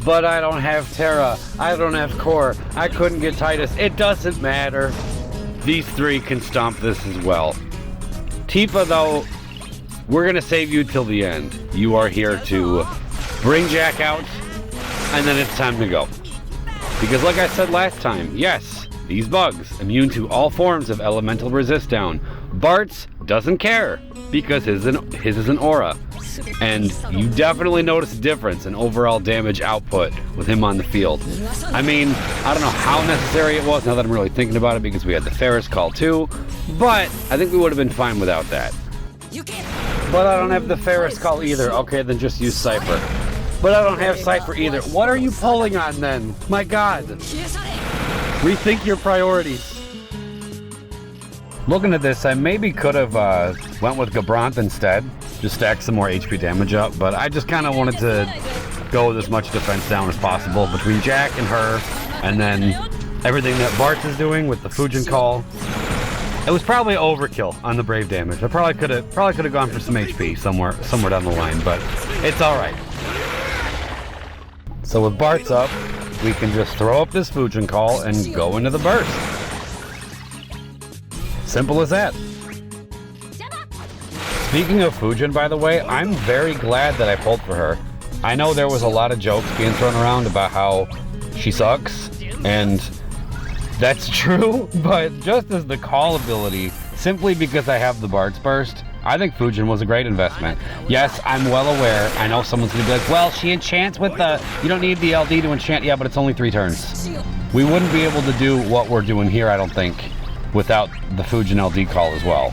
But I don't have Terra. I don't have Core. I couldn't get Titus. It doesn't matter. These three can stomp this as well. Tifa, though, we're going to save you till the end. You are here to bring Jack out, and then it's time to go. Because like I said last time, yes, these bugs, immune to all forms of elemental resist down. Bartz doesn't care, because his is an aura. And you definitely notice a difference in overall damage output with him on the field. I mean, I don't know how necessary it was now that I'm really thinking about it, because we had the Ferris call too, but I think we would have been fine without that. But I don't have the Ferris call either. Okay, then just use Cypher. But I don't have Cypher either. What are you pulling on then? My god. Rethink your priorities. Looking at this, I maybe could have went with Gabranth instead. Just stack some more HP damage up, but I just kind of wanted to go with as much defense down as possible between Jack and her, and then everything that Bartz is doing with the Fujin call. It was probably overkill on the Brave damage. I probably could have gone for some HP somewhere down the line, but it's all right. So with Bartz up, we can just throw up this Fujin call and go into the burst. Simple as that. Speaking of Fujin, by the way, I'm very glad that I pulled for her. I know there was a lot of jokes being thrown around about how she sucks, and that's true, but just as the call ability, simply because I have the Bartz burst, I think Fujin was a great investment. Yes, I'm well aware. I know someone's gonna be like, well, she enchants with the, you don't need the LD to enchant. Yeah, but it's only 3 turns. We wouldn't be able to do what we're doing here, I don't think, without the Fujin LD call as well.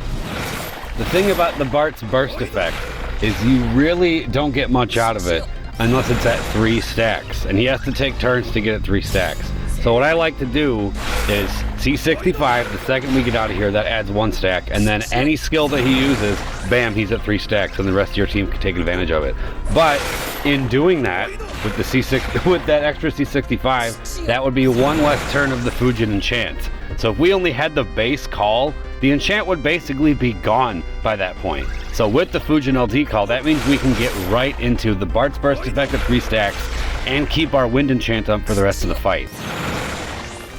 The thing about the Bartz burst effect is you really don't get much out of it unless it's at 3 stacks, and he has to take turns to get it 3 stacks. So what I like to do is C65, the second we get out of here, that adds 1 stack, and then any skill that he uses, bam, he's at 3 stacks, and the rest of your team can take advantage of it. But in doing that, with the C6, with that extra C65, that would be 1 less turn of the Fujin enchant. So if we only had the base call, the enchant would basically be gone by that point. So with the Fujin LD call, that means we can get right into the Bartz burst effect of 3 stacks and keep our wind enchant up for the rest of the fight.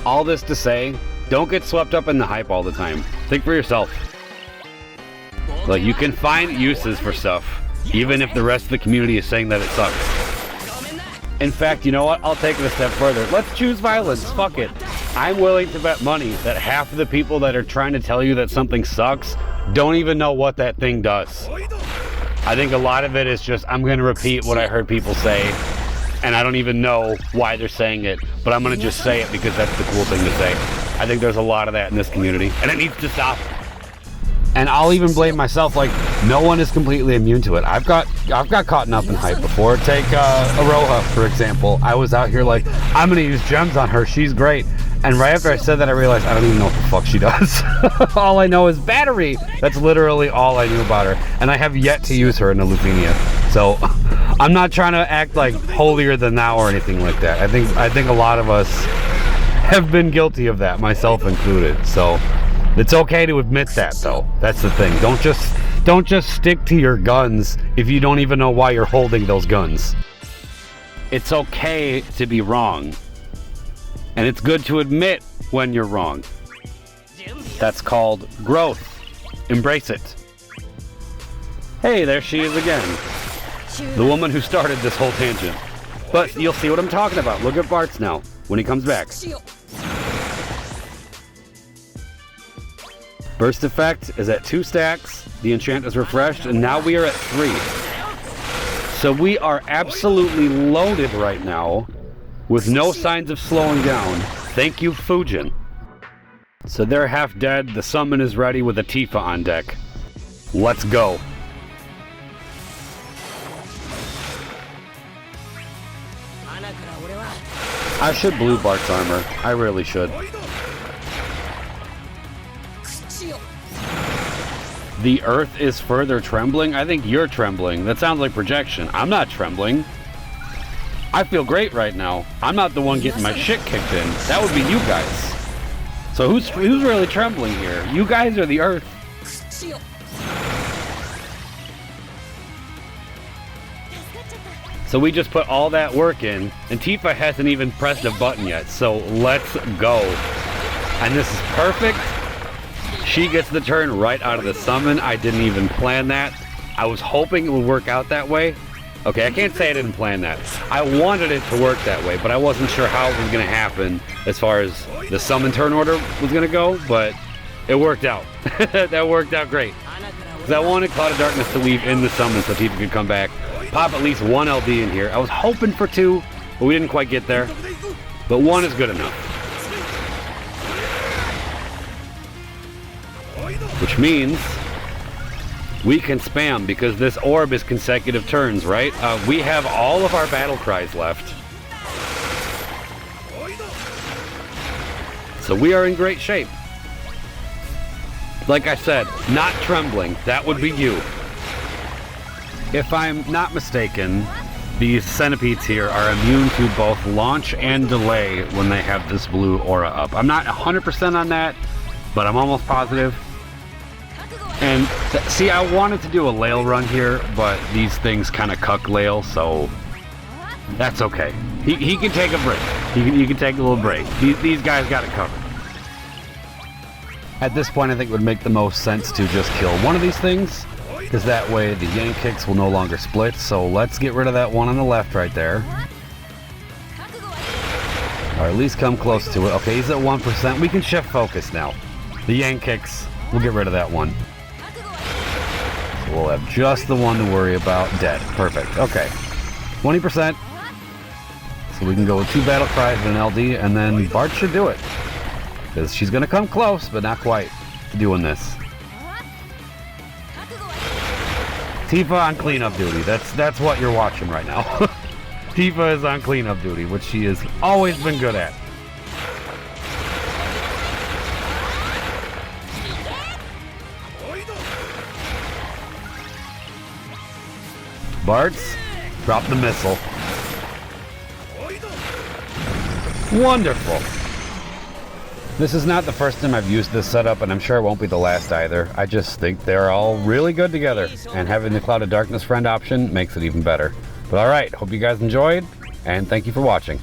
All this to say, don't get swept up in the hype all the time. Think for yourself. Like, you can find uses for stuff, even if the rest of the community is saying that it sucks. In fact, you know what? I'll take it a step further. Let's choose violence. Fuck it. I'm willing to bet money that half of the people that are trying to tell you that something sucks don't even know what that thing does. I think a lot of it is just, I'm going to repeat what I heard people say, and I don't even know why they're saying it, but I'm going to just say it because that's the cool thing to say. I think there's a lot of that in this community, and it needs to stop. And I'll even blame myself, like, no one is completely immune to it. I've got caught up in hype before. Take Aroha, for example. I was out here like, I'm going to use gems on her, she's great. And right after I said that, I realized I don't even know what the fuck she does. All I know is battery. That's literally all I knew about her. And I have yet to use her in a LUFENIA. So I'm not trying to act like holier than thou or anything like that. I think a lot of us have been guilty of that, myself included. So it's okay to admit that, though. That's the thing. Don't just stick to your guns if you don't even know why you're holding those guns. It's okay to be wrong. And it's good to admit when you're wrong. That's called growth. Embrace it. Hey, there she is again. The woman who started this whole tangent. But you'll see what I'm talking about. Look at Bartz now, when he comes back. Burst effect is at 2 stacks. The enchant is refreshed, and now we are at 3. So we are absolutely loaded right now, with no signs of slowing down. Thank you, Fujin. So they're half dead. The summon is ready with a Tifa on deck. Let's go. I should blue Bart's armor. I really should. The earth is further trembling? I think you're trembling. That sounds like projection. I'm not trembling. I feel great right now. I'm not the one getting my shit kicked in. That would be you guys. So who's really trembling here? You guys or the earth? So we just put all that work in, and Tifa hasn't even pressed a button yet, so let's go. And this is perfect. She gets the turn right out of the summon. I didn't even plan that. I was hoping it would work out that way. Okay, I can't say I didn't plan that. I wanted it to work that way, but I wasn't sure how it was going to happen as far as the summon turn order was going to go, but it worked out. That worked out great. Because I wanted Cloud of Darkness to leave in the summon so Tifa could come back, pop at least one LD in here. I was hoping for 2, but we didn't quite get there. But 1 is good enough. Which means we can spam because this orb is consecutive turns, right? We have all of our battle cries left. So we are in great shape. Like I said, not trembling. That would be you. If I'm not mistaken, these centipedes here are immune to both launch and delay when they have this blue aura up. I'm not 100% on that, but I'm almost positive. And see, I wanted to do a Lail run here, but these things kind of cuck Lail, so that's okay. He can take a break. He can take a little break. These guys got it covered. At this point, I think it would make the most sense to just kill one of these things, because that way the yank kicks will no longer split. So let's get rid of that one on the left right there. Or at least come close to it. Okay, he's at 1%. We can shift focus now. The yank kicks, we'll get rid of that one. So we'll have just the one to worry about. Dead. Perfect. Okay. 20%. So we can go with 2 battle cries and an LD, and then Bartz should do it. Because she's going to come close, but not quite doing this. Tifa on cleanup duty. That's what you're watching right now. Tifa is on cleanup duty, which she has always been good at. Bartz, drop the missile. Wonderful. This is not the first time I've used this setup, and I'm sure it won't be the last either. I just think they're all really good together, and having the Cloud of Darkness friend option makes it even better. But alright, hope you guys enjoyed, and thank you for watching.